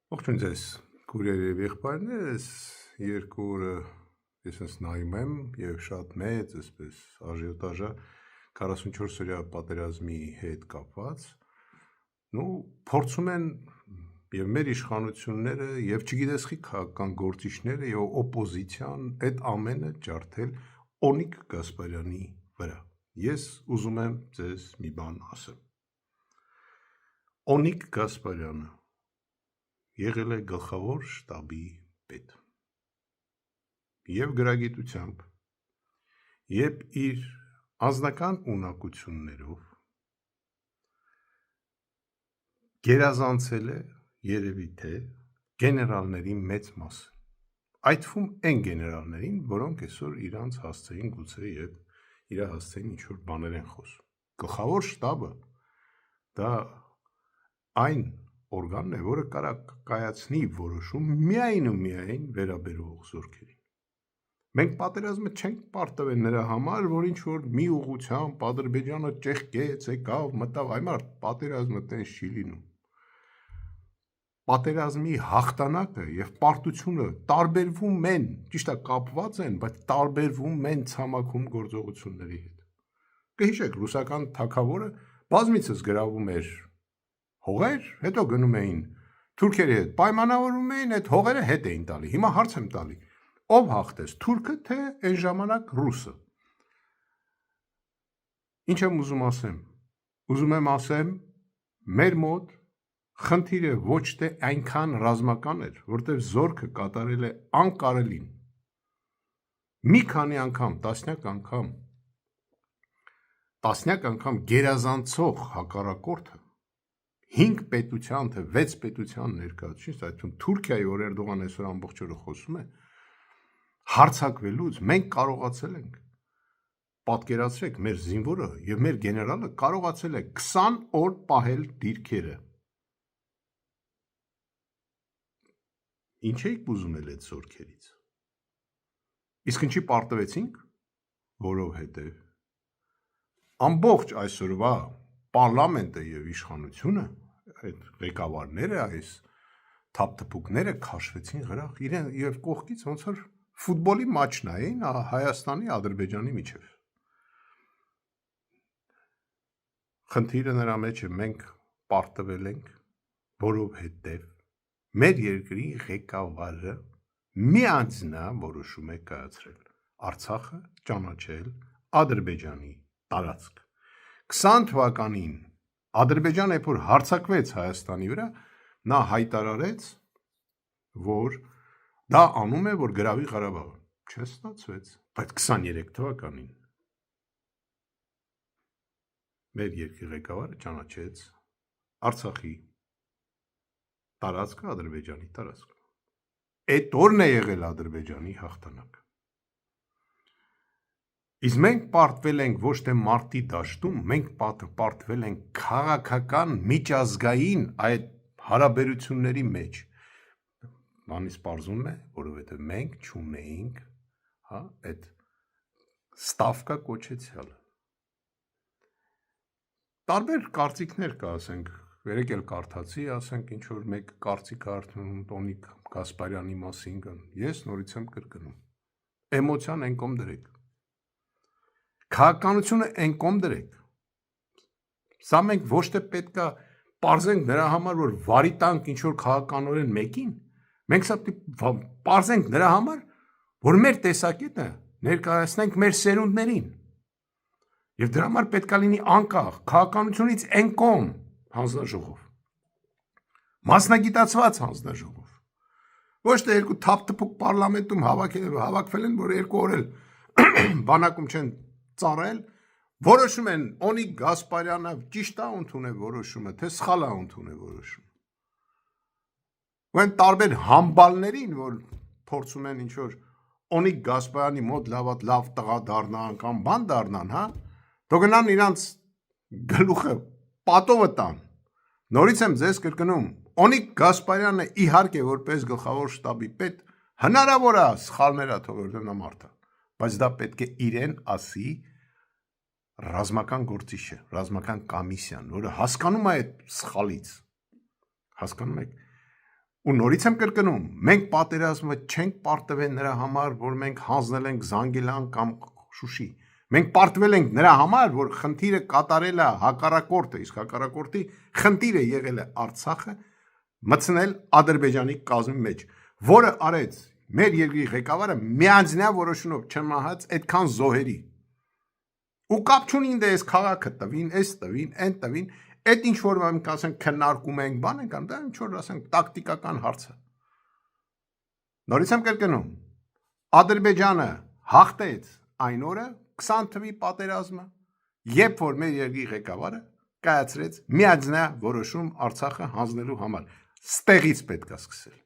Ողջույն ձեզ, քուրեր եւ եղբայրներ, այս երկու օրը ես ես նայում եմ եւ շատ մեծ, այսպես աժիոտաժա 44-օրյա պատերազմի հետ կապված, փորձում են եւ մեր իշխանությունները եւ չգիտես խի քաղաքական գործիչները եւ օպոզիցիան այդ ամենը ջարդել Օնիկ Գասպարյանի վրա։ Ես ուզում եմ ձեզ մի բան ասեմ։ Օնիկ Գասպարյանը եղել է գլխավոր շտաբի պետ եւ գրագիտությամբ եւ իր անձնական ունակություններով գերազանցել է երևի թե գեներալների մեծ մասը, այդ թվում այն գեներալներին, որոնք այսօր իրանց հասցեին գուցե եւ իր հասցեին ինչ-որ բաներ են խոսում։ Գլխավոր շտաբը դա այն օրգանն է, որը կարող կայացնի որոշում միայն ու միայն վերաբերող զորքերին։ Մենք պատերազմը չենք պարտվել նրա համար, որ ինչ-որ մի ուղղությամբ Ադրբեջանը ճեղքեց, եկավ, մտավ, այմարդ պատերազմը տենց չի լինում։ Պատերազմի հաղթանակը եւ պարտությունը տարբերվում են, ճիշտ է կապված են, բայց տարբերվում են ցամաքում գործողությունների հետ։ Կհիշեք, ռուսական թագավորը բազմիցս գրավում էր հողեր, հետո գնում էին թուրքերի հետ պայմանավորում էին, այդ հողերը հետ էին տալի։ Հիմա հարց եմ տալի, ով հաղթեց, թուրքը թե այն ժամանակ ռուսը։ Ինչ եմ ուզում ասեմ։ Ուզում եմ ասեմ, մեր մոտ խնդիրը ոչ թե այնքան ռազմական էր, որտեղ զորքը կատարել է անկարելին։ Մի քանի անգամ, տասնյակ անգամ գերազանցող հակառակորդը 5 պետության, թե 6 պետության ներկայացուցիչ, այդ Թուրքիայի, որ Էրդողան այսօր ամբողջ օրը խոսում է, հարձակվելուց մենք կարողացել ենք, պատկերացրեք, մեր զինվորը եւ մեր գեներալը կարողացել է 20 օր պահել դիրքերը։ Ինչ էիք ուզում էլ այդ զորքերից։ Իսկ ինչի պարտվեցինք, որովհետեւ ամբողջ այսօրվա պարլամենտը եւ իշխանությունը, այդ ղեկավարները, այս թափթփուկները քաշվեցին գրախ իրեն եւ կողքից ոնց որ ֆուտբոլի մաչ նայեն Հայաստանի Ադրբեջանի միջև։ Խնդիրը նրա մեջ է, մենք պարտվել ենք, որովհետեւ մեր երկրի ղեկավարը միանձնա որոշում է կայացրել Արցախը ճանաչել Ադրբեջանի տարածք։ 20 թվականին Ադրբեջանը երբ որ հարձակվեց Հայաստանի վրա, նա հայտարարեց, որ դա անում է, որ գրավի Ղարաբաղը։ Չստացվեց, բայց 23 թվականին մեր երկրի ղեկավարը ճանաչեց Արցախի տարածքը Ադրբեջանի տարածքը։ Այդ օրն է եղել Ադրբեջանի հաղթանակը։ Իսկ մենք պարտվել ենք ոչ թե մարտի դաշտում, մենք պարտվել ենք քաղաքական միջազգային այդ հարաբերությունների մեջ։ Բանից պարզում է, որովհետև մենք չունեինք, այդ ստավկա կոչեցյալը։ Տարբեր կարծիքներ կա, ասենք, երեք էլ կարդացի, ասենք, ինչ որ մեկ կարծիք արդյունքում Օնիկ Գասպարյանի մասին կան։ Ես նորից եմ կրկնում։ Էմոցիան այն կողմ դրեք։ Քաղաքականությունը այն կողմ դրեք։ Սա մենք ոչ թե պետքա պարզենք նրա համար, որ վարի տանք ինչ որ քաղաքականորեն մեկին, մենք սա պարզենք նրա համար, որ մեր տեսակետը ներկայացնենք մեր սերունդներին։ Եվ դրա համար պետքա լինի անկախ քաղաքականությունից այն կողմ հանձնաժողով, մասնագիտացված հանձնաժողով, ոչ թե երկու թափթփուկ պարլամենտում հավաքվել են, որ երկու օր էլ բանակում չեն ծառայել, որոշում են Օնիկ Գասպարյանը ճիշտ է ընդունել որոշումը, թե սխալ է ընդունել որոշումը։ Ու այն տարբեր համբալներին, որ փորձում են ինչ-որ Օնիկ Գասպարյանի մոտ լավ տղա դառնան կամ բան դառնան, թող գնան իրանց գլուխը պատովը տան։ Նորից եմ ձեզ կրկնում, Օնիկ Գասպարյանը իհարկե որպես գլխավոր շտաբի պետ հնարավոր է սխալներ ա թողել մարդը, բայց դա պետք է իրեն ասի ռազմական գործիչը, ռազմական կոմիսիան, որը հասկանում է այդ սխալից, հասկանում եք, Ու նորից եմ կրկնում, մենք պատերազմը չենք պարտվել նրա համար, որ մենք հանձնել ենք Զանգիլան կամ Շուշի։ Մենք պարտվել ենք նրա համար, որ խնդիրը կատարել է հակառակորդը, իսկ հակառակորդի խնդիրը եղել է Արցախը մտցնել Ադրբեջանի կազմի մեջ, որը արեց մեր երկրի ղեկավարը միանձնյա որոշումով չմահաց այդքան զոհերի։ Ու կապ չունի ինձ այս քաղաքը տվին, այս տվին, այն տվին, այդ ինչ որ մենք ասենք քննարկում ենք, բան ենք անում, դա ինչ որ ասենք տակտիկական հարց է։ Նորից եմ կրկնում, Ադրբեջանը հաղթեց այն օրը 20 թվականի պատերազմը, երբ որ մեր երկրի ղեկավարը կայացրեց միանձնյա որոշում Արցախը հանձնելու համար։ Ստեղից պետք է սկսել։